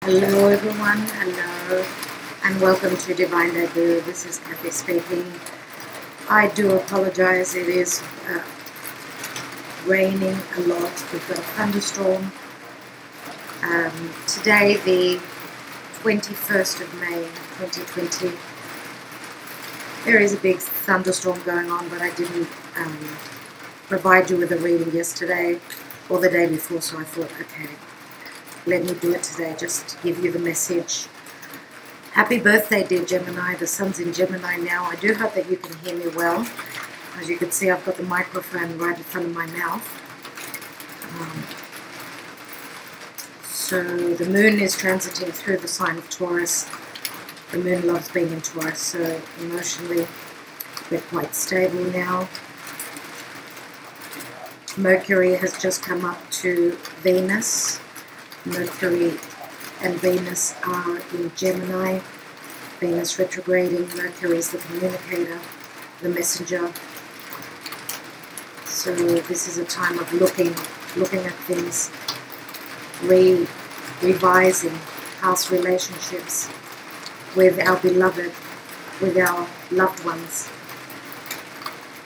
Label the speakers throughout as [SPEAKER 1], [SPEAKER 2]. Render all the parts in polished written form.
[SPEAKER 1] Hello everyone, hello, and welcome to Divine Debut. This is Kathy speaking. I do apologize, it is raining a lot. We've got a thunderstorm. Today, the 21st of May 2020, there is a big thunderstorm going on, but I didn't provide you with a reading yesterday or the day before, so I thought, okay, let me do it today, just to give you the message. Happy birthday, dear Gemini. The sun's in Gemini now. I do hope that you can hear me well. As you can see, I've got the microphone right in front of my mouth. So the moon is transiting through the sign of Taurus. The moon loves being in Taurus, so emotionally we're quite stable now. Mercury has just come up to Venus. Mercury and Venus are in Gemini. Venus retrograding. Mercury is the communicator, the messenger. So this is a time of looking at things, revising past relationships with our beloved, with our loved ones.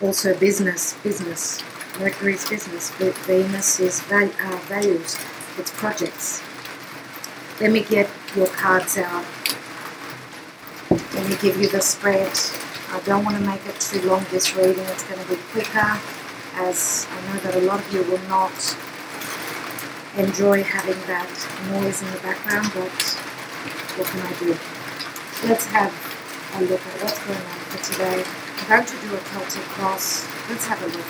[SPEAKER 1] Also business. Mercury's business. Venus is values. It's projects. Let me get your cards out. Let me give you the spread. I don't want to make it too long, this reading. It's going to be quicker, as I know that a lot of you will not enjoy having that noise in the background, but what can I do? Let's have a look at what's going on for today. I'm going to do a Celtic cross. Let's have a look.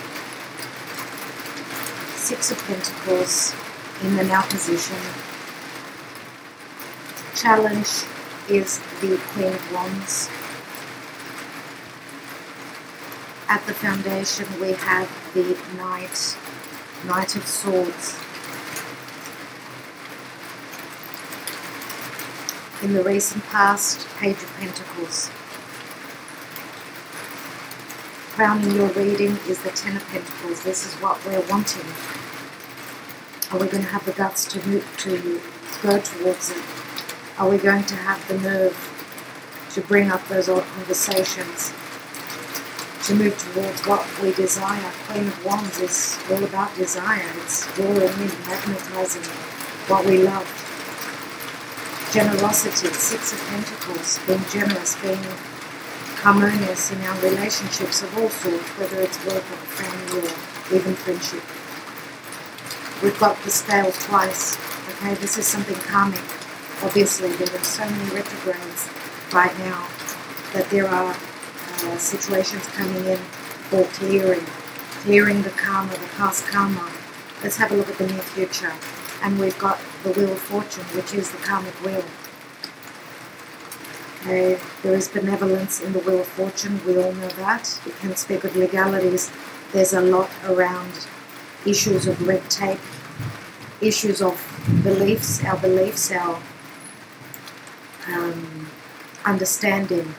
[SPEAKER 1] Six of Pentacles in the now position. Challenge is the Queen of Wands. At the foundation we have the Knight of Swords. In the recent past, Page of Pentacles. Crowning your reading is the Ten of Pentacles. This is what we're wanting. Are we going to have the guts to go towards it? Are we going to have the nerve to bring up those old conversations, to move towards what we desire? Queen of Wands is all about desire. It's drawing in, magnetizing what we love. Generosity, Six of Pentacles, being generous, being harmonious in our relationships of all sorts, whether it's work or family or even friendship. We've got the scale twice. Okay, this is something karmic. Obviously, there are so many retrogrades right now that there are situations coming in for clearing the karma, the past karma. Let's have a look at the near future. And we've got the Wheel of Fortune, which is the karmic wheel. Okay, there is benevolence in the Wheel of Fortune. We all know that. You can speak of legalities. There's a lot around issues of red tape, issues of beliefs, our understanding,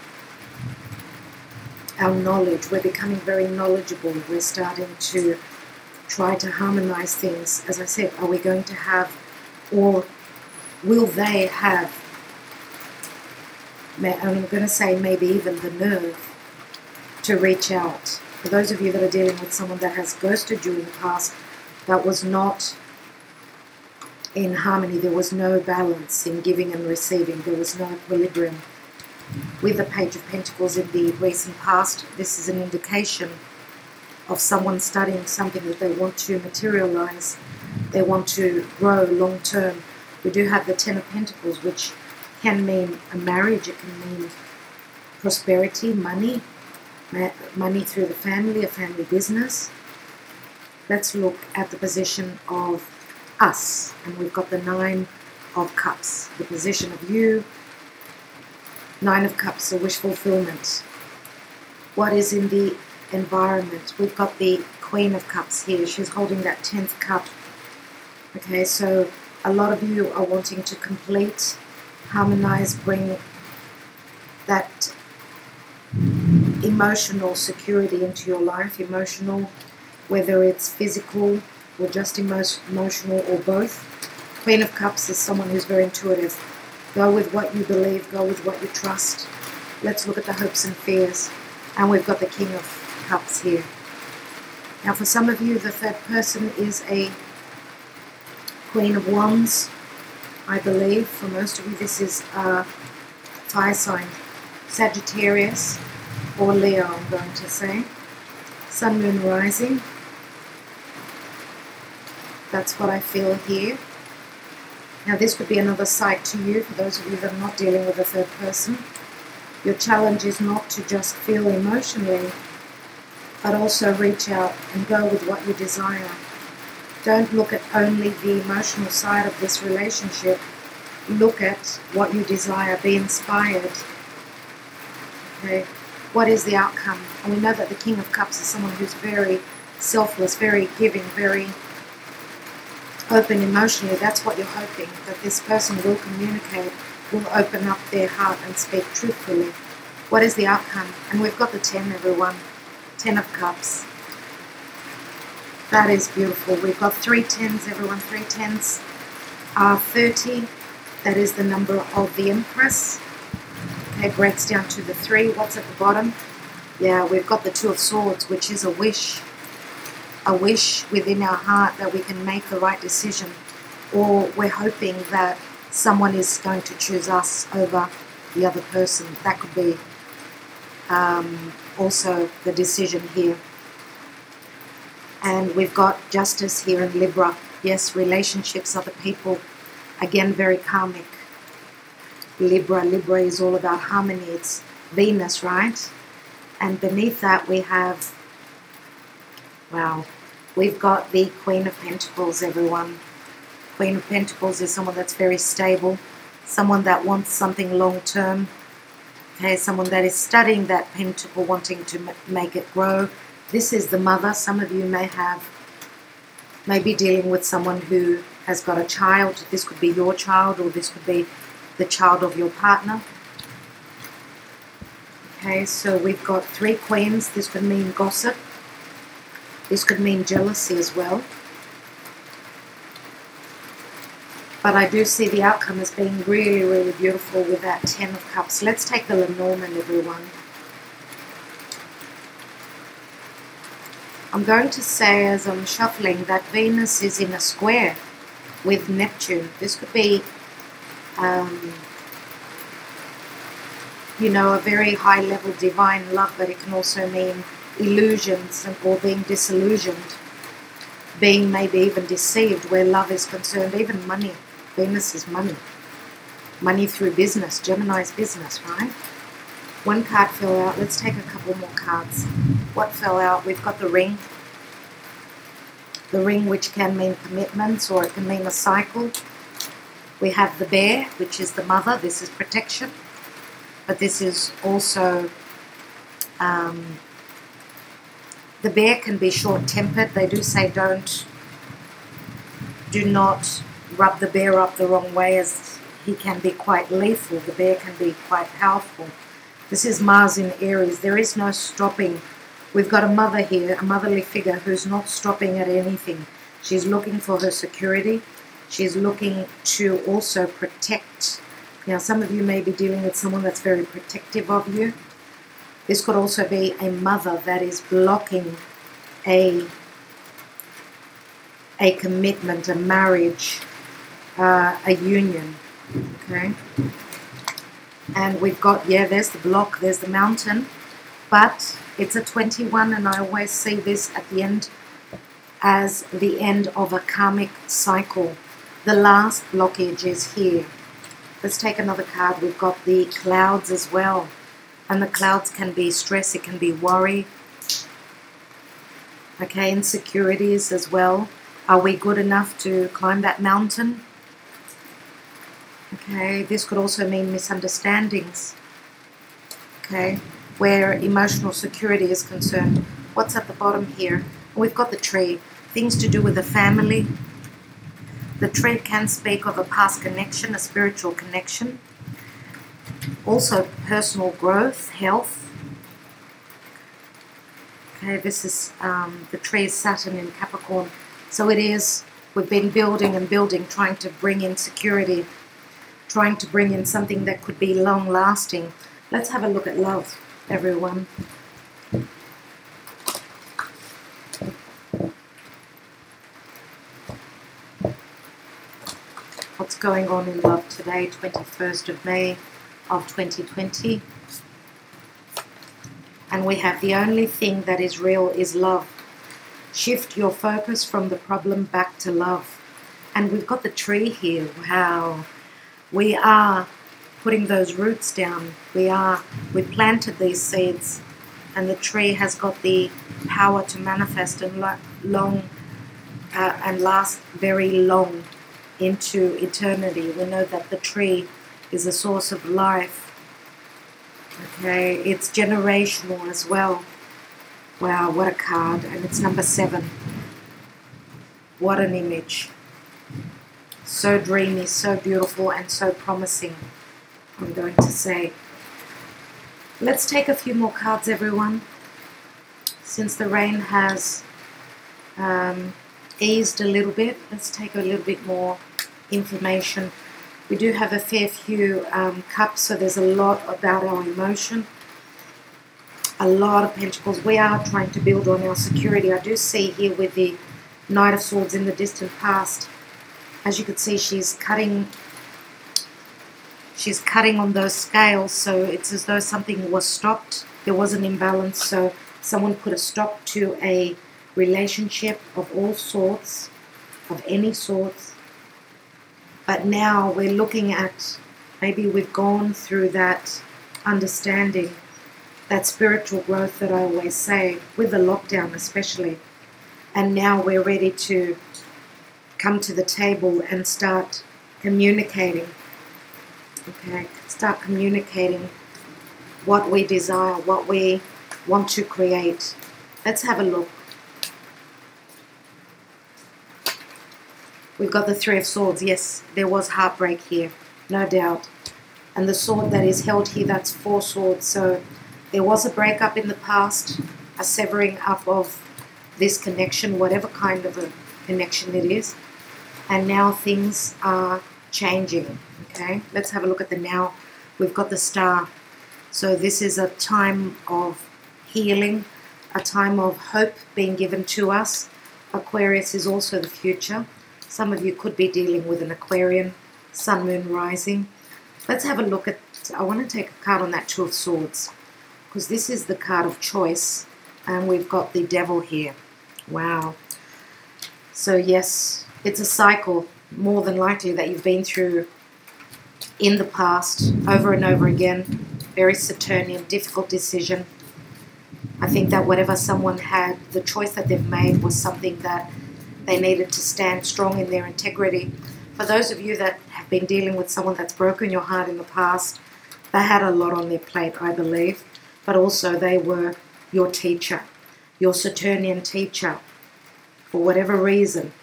[SPEAKER 1] our knowledge. We're becoming very knowledgeable. We're starting to try to harmonize things. As I said, are we going to have, or will they have, I'm going to say maybe even the nerve to reach out? For those of you that are dealing with someone that has ghosted you in the past, that was not in harmony, there was no balance in giving and receiving, there was no equilibrium. With the Page of Pentacles in the recent past, this is an indication of someone studying something that they want to materialize, they want to grow long term. We do have the Ten of Pentacles, which can mean a marriage, it can mean prosperity, money through the family, a family business. Let's look at the position of us, and we've got the Nine of Cups, the position of you. Nine of Cups, a wish fulfillment. What is in the environment? We've got the Queen of Cups here. She's holding that 10th cup. Okay, so a lot of you are wanting to complete, harmonize, bring that emotional security into your life. Emotional, whether it's physical or just emotional or both. Queen of Cups is someone who's very intuitive. Go with what you believe. Go with what you trust. Let's look at the hopes and fears. And we've got the King of Cups here. Now for some of you, the third person is a Queen of Wands, I believe. For most of you, this is a fire sign. Sagittarius or Leo, I'm going to say. Sun, Moon, Rising. That's what I feel here. Now this could be another sight to you, for those of you that are not dealing with a third person. Your challenge is not to just feel emotionally, but also reach out and go with what you desire. Don't look at only the emotional side of this relationship. Look at what you desire. Be inspired. Okay. What is the outcome? And we know that the King of Cups is someone who's very selfless, very giving, very open emotionally. That's what you're hoping, that this person will communicate, will open up their heart and speak truthfully. What is the outcome? And we've got the 10, everyone. 10 of Cups. That is beautiful. We've got 3 10s, everyone. 3 10s are 30. That is the number of the Empress. Okay, breaks down to the 3. What's at the bottom? Yeah, we've got the 2 of Swords, which is a wish. A wish within our heart that we can make the right decision. Or we're hoping that someone is going to choose us over the other person. That could be also the decision here. And we've got Justice here in Libra. Yes, relationships, other people. Again, very karmic. Libra is all about harmony. It's Venus, right? And beneath that we have, wow, we've got the Queen of Pentacles, everyone. Queen of Pentacles is someone that's very stable, someone that wants something long-term. Okay, someone that is studying that pentacle, wanting to make it grow. This is the mother. Some of you may be dealing with someone who has got a child. This could be your child, or this could be the child of your partner. Okay, so we've got 3 Queens. This could mean gossip. This could mean jealousy as well. But I do see the outcome as being really, really beautiful with that 10 of Cups. Let's take the Lenormand, everyone. I'm going to say, as I'm shuffling, that Venus is in a square with Neptune. This could be, you know, a very high-level divine love, but it can also mean illusions or being disillusioned, being maybe even deceived where love is concerned, even money. Venus is money. Money through business. Gemini's business, right? 1 card fell out. Let's take a couple more cards. What fell out? We've got the ring. The ring, which can mean commitments, or it can mean a cycle. We have the bear, which is the mother. This is protection. But this is also, the bear can be short-tempered. They do say do not rub the bear up the wrong way, as he can be quite lethal. The bear can be quite powerful. This is Mars in Aries. There is no stopping. We've got a mother here, a motherly figure who's not stopping at anything. She's looking for her security. She's looking to also protect. Now, some of you may be dealing with someone that's very protective of you. This could also be a mother that is blocking a commitment, a marriage, a union. Okay. And we've got, yeah, there's the block, there's the mountain, but it's a 21, and I always see this at the end as the end of a karmic cycle. The last blockage is here. Let's take another card. We've got the clouds as well, and the clouds can be stress, it can be worry. Okay, insecurities as well. Are we good enough to climb that mountain? Okay, this could also mean misunderstandings. Okay, where emotional security is concerned. What's at the bottom here? We've got the tree. Things to do with the family. The tree can speak of a past connection, a spiritual connection. Also personal growth, health. Okay, this is, the tree is Saturn in Capricorn. So it is, we've been building and building, trying to bring in security, trying to bring in something that could be long-lasting. Let's have a look at love, everyone. What's going on in love today, 21st of May of 2020? And we have the only thing that is real is love. Shift your focus from the problem back to love. And we've got the tree here. Wow. We are putting those roots down. We planted these seeds, and the tree has got the power to manifest and last very long into eternity. We know that the tree is a source of life. Okay, it's generational as well. Wow, what a card. And it's number 7. What an image. So dreamy, so beautiful, and so promising, I'm going to say. Let's take a few more cards, everyone. Since the rain has eased a little bit, let's take a little bit more information. We do have a fair few cups, so there's a lot about our emotion. A lot of pentacles. We are trying to build on our security. I do see here with the Knight of Swords in the distant past, as you can see, she's cutting on those scales, so it's as though something was stopped. There was an imbalance, so someone put a stop to a relationship of all sorts, of any sorts. But now we're looking at, maybe we've gone through that understanding, that spiritual growth that I always say, with the lockdown especially. And now we're ready to come to the table and start communicating. Okay, start communicating what we desire, what we want to create. Let's have a look. We've got the Three of Swords. Yes, there was heartbreak here, no doubt. And the sword that is held here, that's 4 swords. So there was a breakup in the past, a severing up of this connection, whatever kind of a connection it is. And now things are changing. Okay, let's have a look at the now. We've got the Star. So this is a time of healing, a time of hope being given to us. Aquarius is also the future. Some of you could be dealing with an Aquarian, Sun, Moon, Rising. Let's have a look at, I want to take a card on that Two of Swords, because this is the card of choice, and we've got the Devil here. Wow. So yes, it's a cycle, more than likely, that you've been through in the past, over and over again. Very Saturnian, difficult decision. I think that whatever someone had, the choice that they've made was something that they needed to stand strong in their integrity. For those of you that have been dealing with someone that's broken your heart in the past, they had a lot on their plate, I believe, but also they were your teacher, your Saturnian teacher. For whatever reason,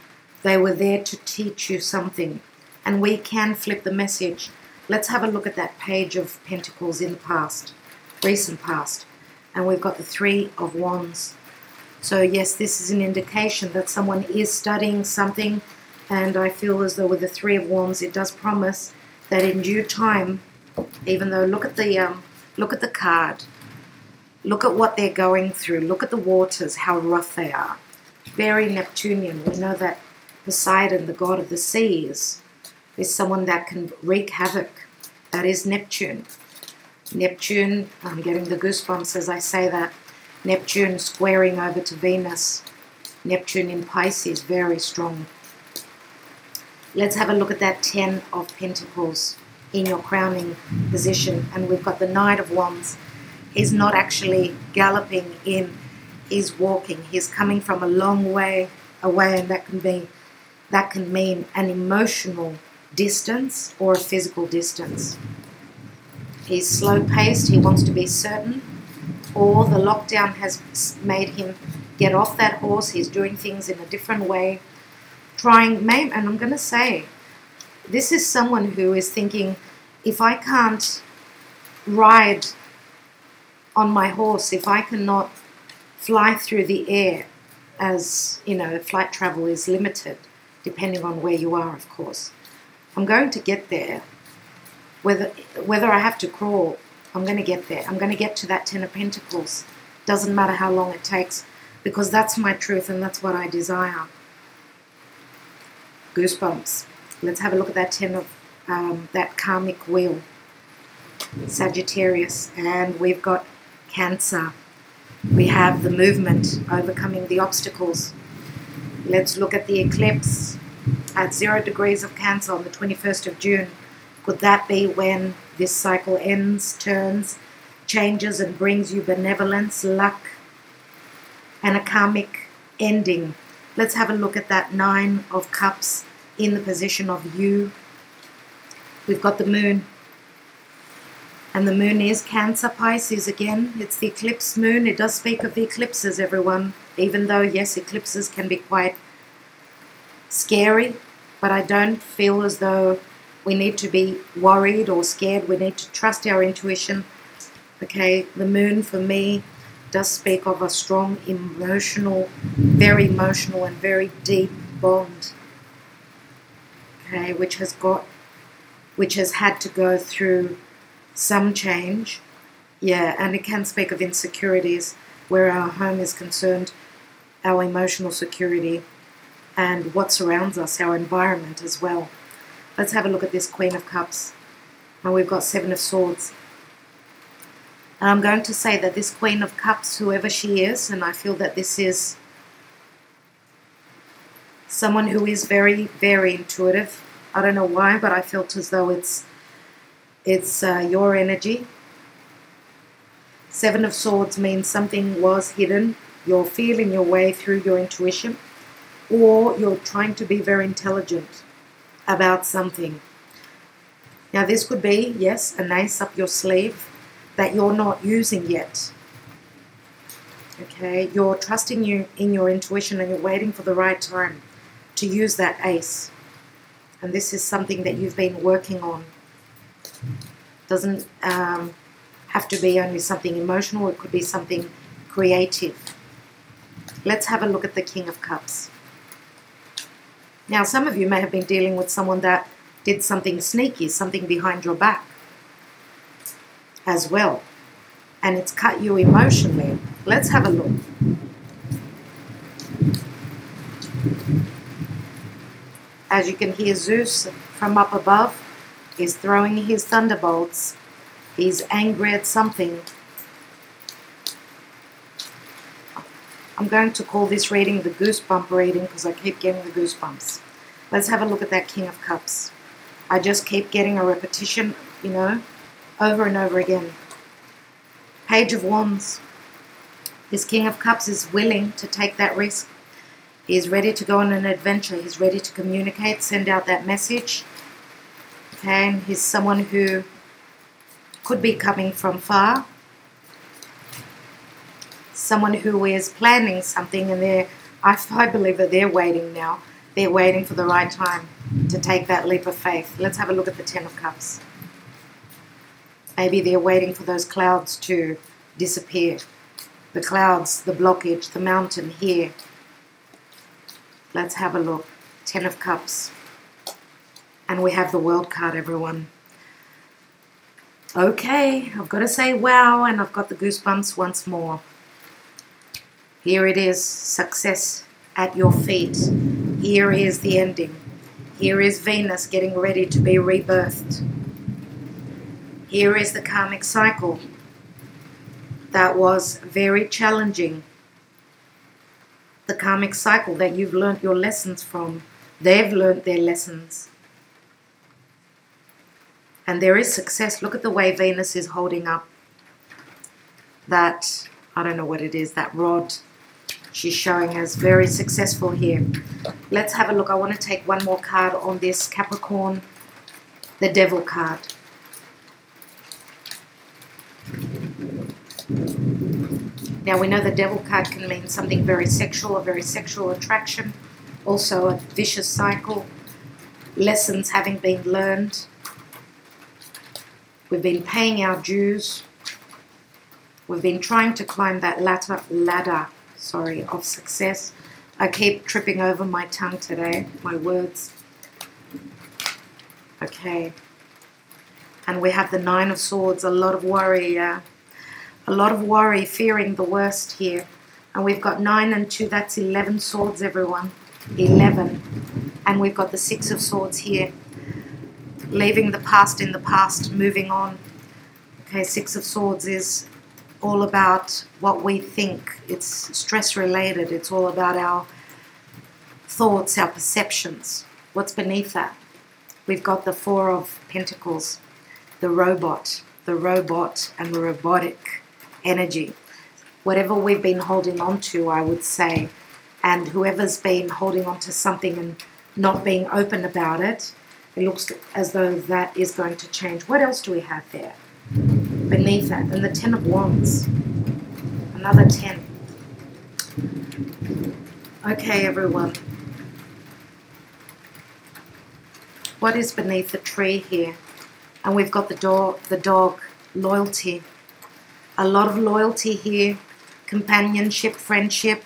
[SPEAKER 1] they were there to teach you something. And we can flip the message. Let's have a look at that Page of Pentacles in the past, recent past. And we've got the Three of Wands. So yes, this is an indication that someone is studying something, and I feel as though with the Three of Wands, it does promise that in due time, even though look at the card, look at what they're going through, look at the waters, how rough they are. Very Neptunian. We know that Poseidon, the god of the seas, is someone that can wreak havoc. That is Neptune. Neptune, I'm getting the goosebumps as I say that. Neptune squaring over to Venus. Neptune in Pisces, very strong. Let's have a look at that 10 of Pentacles in your crowning position. And we've got the Knight of Wands. He's not actually galloping in, he's walking. He's coming from a long way away, and that can mean an emotional distance or a physical distance. He's slow-paced, he wants to be certain, or the lockdown has made him get off that horse. He's doing things in a different way, and I'm going to say, this is someone who is thinking, if I can't ride on my horse, if I cannot fly through the air, as you know, flight travel is limited, depending on where you are, of course. I'm going to get there, Whether I have to crawl, I'm going to get there. I'm going to get to that 10 of Pentacles. Doesn't matter how long it takes, because that's my truth and that's what I desire. Goosebumps. Let's have a look at that 10 of that karmic wheel. Sagittarius. And we've got Cancer. We have the movement, overcoming the obstacles. Let's look at the eclipse at 0 degrees of Cancer on the 21st of June. Could that be when this cycle ends, turns, changes, and brings you benevolence, luck, and a karmic ending? Let's have a look at that 9 of Cups in the position of you. We've got the moon. And the moon is Cancer, Pisces again. It's the eclipse moon. It does speak of the eclipses, everyone. Even though, yes, eclipses can be quite scary. But I don't feel as though we need to be worried or scared. We need to trust our intuition. Okay, the moon for me does speak of a strong emotional, very emotional and very deep bond. Okay, which has had to go through some change. Yeah, and it can speak of insecurities where our home is concerned, our emotional security, and what surrounds us, our environment as well. Let's have a look at this Queen of Cups. And we've got 7 of Swords. And I'm going to say that this Queen of Cups, whoever she is, and I feel that this is someone who is very, very intuitive. I don't know why, but I felt as though it's your energy. 7 of Swords means something was hidden. You're feeling your way through your intuition, or you're trying to be very intelligent about something. Now this could be, yes, an ace up your sleeve that you're not using yet. Okay, you're trusting in your intuition and you're waiting for the right time to use that ace. And this is something that you've been working on. Doesn't have to be only something emotional, it could be something creative. Let's have a look at the King of Cups. Now, some of you may have been dealing with someone that did something sneaky, something behind your back as well. And it's cut you emotionally. Let's have a look. As you can hear, Zeus from up above is throwing his thunderbolts. He's angry at something. I'm going to call this reading the goosebump reading because I keep getting the goosebumps. Let's have a look at that King of Cups. I just keep getting a repetition, you know, over and over again. Page of Wands. This King of Cups is willing to take that risk. He's ready to go on an adventure. He's ready to communicate, send out that message. Okay, and he's someone who could be coming from far. Someone who is planning something, and I believe that they're waiting now. They're waiting for the right time to take that leap of faith. Let's have a look at the 10 of Cups. Maybe they're waiting for those clouds to disappear. The clouds, the blockage, the mountain here. Let's have a look. 10 of Cups. And we have the World card, everyone. Okay, I've got to say wow, and I've got the goosebumps once more. Here it is, success at your feet. Here is the ending. Here is Venus getting ready to be rebirthed. Here is the karmic cycle that was very challenging. The karmic cycle that you've learned your lessons from. They've learned their lessons. And there is success. Look at the way Venus is holding up that, I don't know what it is, that rod. She's showing us very successful here. Let's have a look. I want to take one more card on this Capricorn, the Devil card. Now we know the Devil card can mean something very sexual, a very sexual attraction. Also a vicious cycle. Lessons having been learned. We've been paying our dues. We've been trying to climb that ladder of success. I keep tripping over my tongue today, my words. Okay. And we have the Nine of Swords, a lot of worry, a lot of worry, fearing the worst here. And we've got 9 and 2, that's 11 swords, everyone. 11. And we've got the 6 of Swords here. Leaving the past in the past, moving on. Okay, 6 of Swords is all about what we think. It's stress related. It's all about our thoughts, our perceptions. What's beneath that? We've got the 4 of Pentacles, the robot and the robotic energy. Whatever we've been holding on to, I would say, and whoever's been holding on to something and not being open about it, it looks as though that is going to change. What else do we have there beneath that? And the 10 of Wands, another 10. Okay, everyone. What is beneath the tree here? And we've got the dog, loyalty. A lot of loyalty here, companionship, friendship.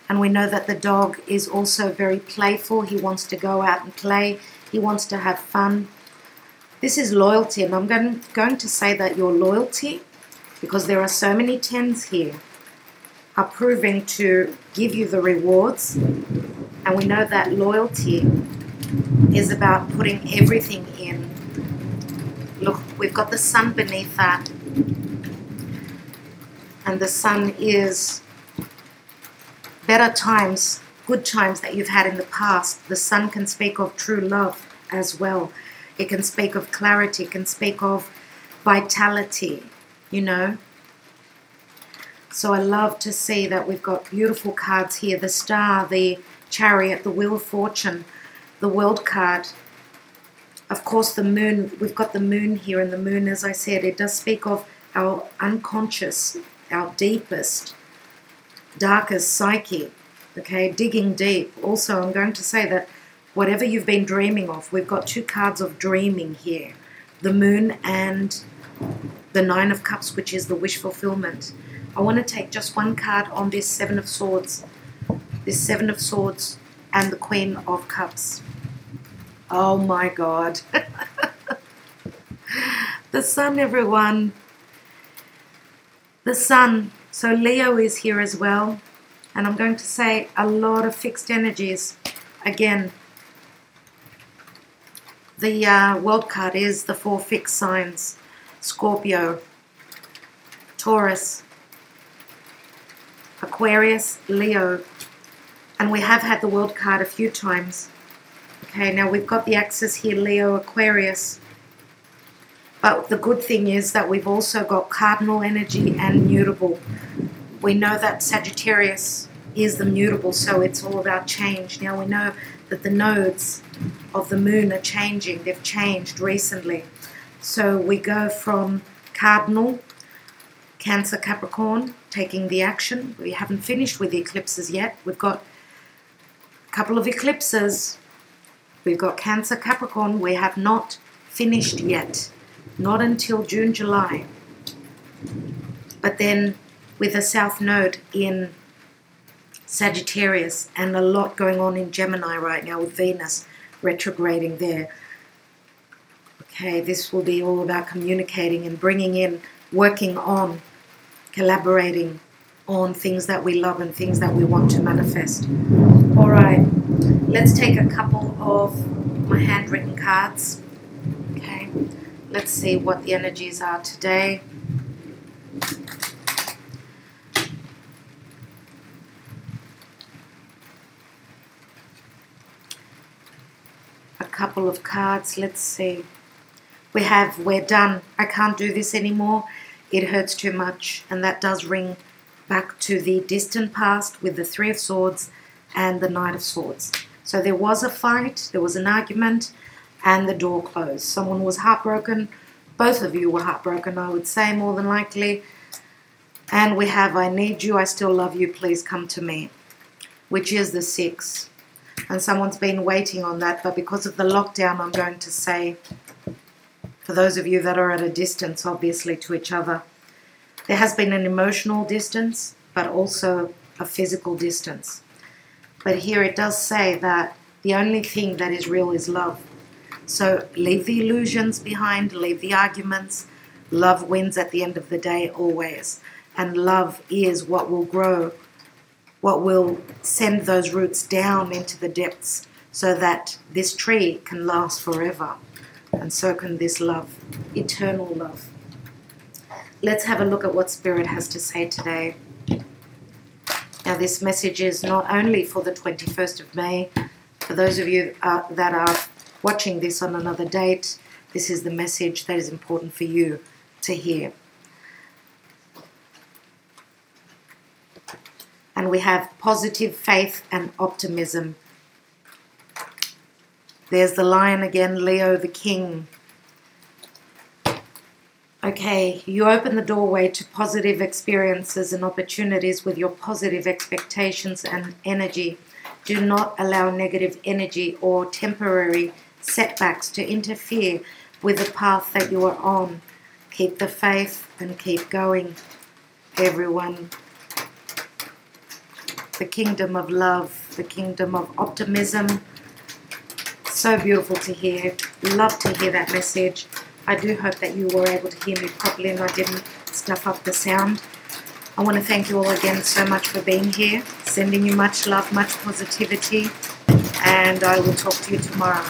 [SPEAKER 1] And we know that the dog is also very playful. He wants to go out and play. He wants to have fun. This is loyalty, and I'm going to say that your loyalty, because there are so many 10s here, are proving to give you the rewards. And we know that loyalty is about putting everything in. Look, we've got the sun beneath that. And the sun is better times, good times that you've had in the past. The sun can speak of true love as well. It can speak of clarity, it can speak of vitality, you know. So I love to see that we've got beautiful cards here. The Star, the Chariot, the Wheel of Fortune, the World card. Of course, the Moon. We've got the Moon here, and the Moon, as I said, it does speak of our unconscious, our deepest, darkest psyche, okay, digging deep. Also, I'm going to say that whatever you've been dreaming of, we've got 2 cards of dreaming here, the Moon and the 9 of Cups, which is the wish fulfillment. I want to take just one card on this 7 of Swords, this 7 of Swords and the Queen of Cups. Oh my God. The Sun, everyone. The Sun. So Leo is here as well. And I'm going to say a lot of fixed energies. Again, the World card is the 4 fixed signs. Scorpio, Taurus, Aquarius, Leo. And we have had the World card a few times. Okay, now we've got the axis here, Leo, Aquarius. But the good thing is that we've also got cardinal energy and mutable. We know that Sagittarius is the mutable, so it's all about change. Now we know that the nodes of the Moon are changing. They've changed recently. So we go from cardinal, Cancer, Capricorn, taking the action. We haven't finished with the eclipses yet. We've got a couple of eclipses. We've got Cancer, Capricorn. We have not finished yet. Not until June, July. But then with a South Node in Sagittarius and a lot going on in Gemini right now with Venus retrograding there. Okay, this will be all about communicating and bringing in, working on, collaborating on things that we love and things that we want to manifest. All right, let's take a couple of my handwritten cards. Okay, let's see what the energies are today. A couple of cards, let's see. We have, we're done. I can't do this anymore. It hurts too much. And that does ring back to the distant past with the 3 of Swords and the Knight of Swords. So there was a fight, there was an argument, and the door closed. Someone was heartbroken. Both of you were heartbroken, I would say, more than likely. And we have, I need you, I still love you, please come to me, which is the 6. And someone's been waiting on that, but because of the lockdown, I'm going to say, for those of you that are at a distance, obviously, to each other, there has been an emotional distance, but also a physical distance. But here it does say that the only thing that is real is love. So leave the illusions behind, leave the arguments. Love wins at the end of the day always. And love is what will grow, what will send those roots down into the depths so that this tree can last forever. And so can this love, eternal love. Let's have a look at what Spirit has to say today. Now this message is not only for the 21st of May. For those of you that are watching this on another date, this is the message that is important for you to hear. And we have positive faith and optimism. There's the lion again, Leo the king. Okay, you open the doorway to positive experiences and opportunities with your positive expectations and energy. Do not allow negative energy or temporary setbacks to interfere with the path that you are on. Keep the faith and keep going, everyone. The kingdom of love, the kingdom of optimism. So beautiful to hear. Love to hear that message. I do hope that you were able to hear me properly and I didn't stuff up the sound. I want to thank you all again so much for being here. Sending you much love, much positivity. And I will talk to you tomorrow.